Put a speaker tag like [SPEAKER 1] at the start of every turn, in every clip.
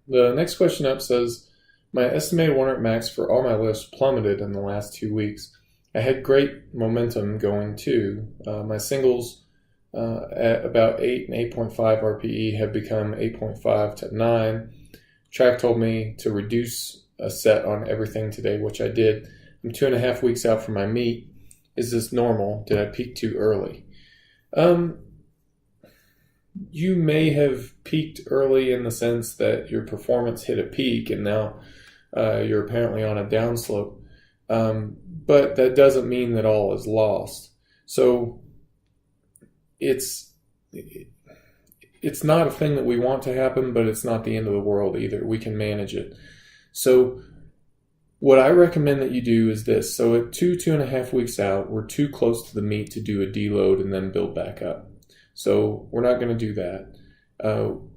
[SPEAKER 1] The next question up says, my estimated 1 rep max for all my lifts plummeted in the last 2 weeks. I had great momentum going too. My singles at about 8 and 8.5 RPE have become 8.5 to 9. Track told me to reduce a set on everything today, which I did. I'm 2.5 weeks out from my meet. Is this normal? Did I peak too early? You may have peaked early in the sense that your performance hit a peak and now you're apparently on a downslope. But that doesn't mean that all is lost. So it's not a thing that we want to happen, but it's not the end of the world either. We can manage it. So what I recommend that you do is this. So at 2.5 weeks out, we're too close to the meet to do a deload and then build back up. So we're not going to do that.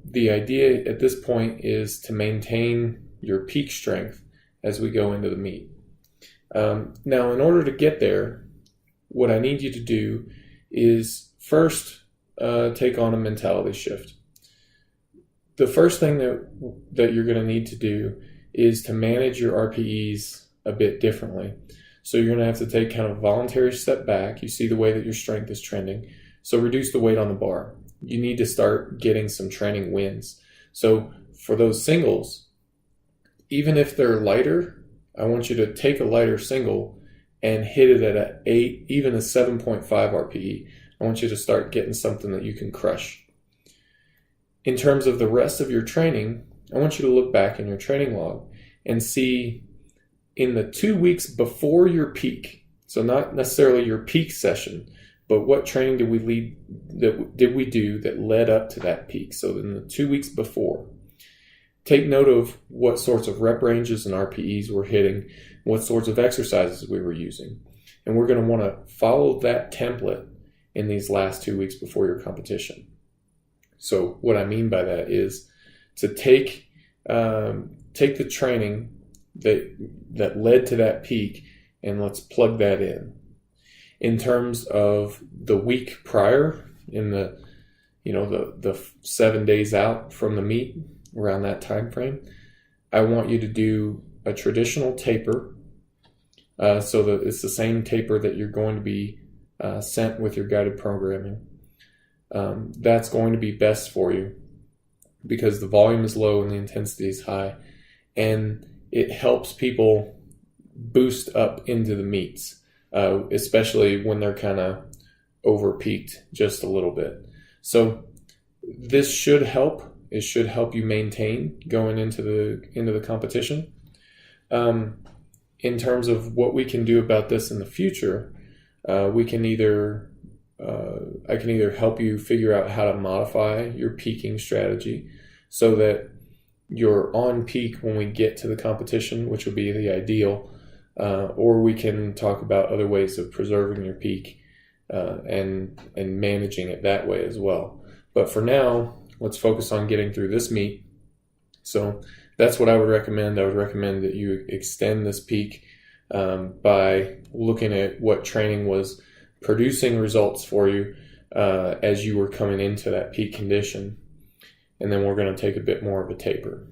[SPEAKER 1] The idea at this point is to maintain your peak strength as we go into the meet. Now, in order to get there, what I need you to do is first take on a mentality shift. The first thing that you're going to need to do is to manage your RPEs a bit differently. So you're going to have to take kind of a voluntary step back. You see the way that your strength is trending. So reduce the weight on the bar. You need to start getting some training wins. So for those singles, even if they're lighter, I want you to take a lighter single and hit it at an 8, even a 7.5 RPE. I want you to start getting something that you can crush. In terms of the rest of your training, I want you to look back in your training log and see in the 2 weeks before your peak, so not necessarily your peak session, but what training did we do that led up to that peak? So in the 2 weeks before, take note of what sorts of rep ranges and RPEs we're hitting, what sorts of exercises we were using. And we're going to want to follow that template in these last 2 weeks before your competition. So what I mean by that is to take the training that led to that peak and let's plug that in. In terms of the week prior, in the 7 days out from the meet, around that time frame, I want you to do a traditional taper, so that it's the same taper that you're going to be sent with your guided programming. That's going to be best for you because the volume is low and the intensity is high, and it helps people boost up into the meets. Especially when they're kind of over peaked just a little bit. So this should help. It should help you maintain going into the competition. In terms of what we can do about this in the future, I can either help you figure out how to modify your peaking strategy so that you're on peak when we get to the competition, which would be the ideal. Or we can talk about other ways of preserving your peak and managing it that way as well. But for now, let's focus on getting through this meet. So that's what I would recommend. I would recommend that you extend this peak by looking at what training was producing results for you as you were coming into that peak condition. And then we're going to take a bit more of a taper.